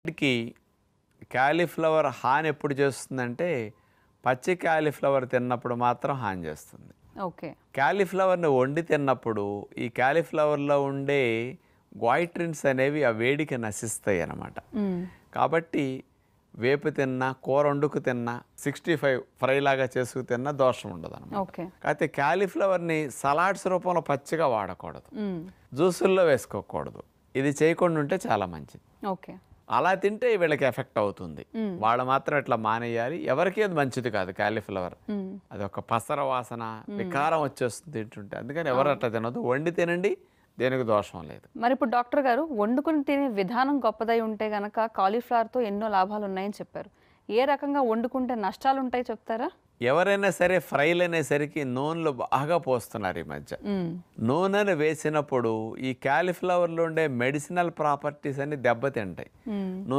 వీటికి క్యాలీఫ్లవర్ హాని ఎప్పుడు చేస్తుందంటే పచ్చి క్యాలీఫ్లవర్ తిన్నప్పుడు మాత్రం హాని చేస్తుంది. ఓకే. క్యాలీఫ్లవర్ని వండి తిన్నప్పుడు ఈ క్యాలీఫ్లవర్లో ఉండే గ్వాయిట్రిన్స్ అనేవి ఆ వేడికి నశిస్తాయి అన్నమాట. కాబట్టి వేపు తిన్నా, కూర వండుకు తిన్నా, 65 ఫ్రై లాగా చేసుకు తిన్నా దోషం ఉండదు అనమాట. కాకపోతే క్యాలీఫ్లవర్ని సలాడ్స్ రూపంలో పచ్చిగా వాడకూడదు, జ్యూసుల్లో వేసుకోకూడదు. ఇది చేయకుండా ఉంటే చాలా మంచిది. ఓకే. అలా తింటే వీళ్ళకి ఎఫెక్ట్ అవుతుంది. వాళ్ళు మాత్రం ఇట్లా మానేయాలి. ఎవరికి అది మంచిది కాదు క్యాలీఫ్లవర్. అది ఒక పసర వాసన, వికారం వచ్చేస్తుంది తింటుంటే. అందుకని ఎవరు అట్లా తినదు. వండి తినండి, దేనికి దోషం లేదు. మరి ఇప్పుడు డాక్టర్ గారు వండుకుని తినే విధానం గొప్పదై ఉంటే గనక కాలీఫ్లవర్తో ఎన్నో లాభాలు ఉన్నాయని చెప్పారు. ఏ రకంగా వండుకుంటే నష్టాలు ఉంటాయి చెప్తారా? ఎవరైనా సరే ఫ్రైలు అనేసరికి నూనెలు బాగా పోస్తున్నారు ఈ మధ్య. నూనెను వేసినప్పుడు ఈ క్యాలీఫ్లవర్లో ఉండే మెడిసినల్ ప్రాపర్టీస్ అన్ని దెబ్బతింటాయి.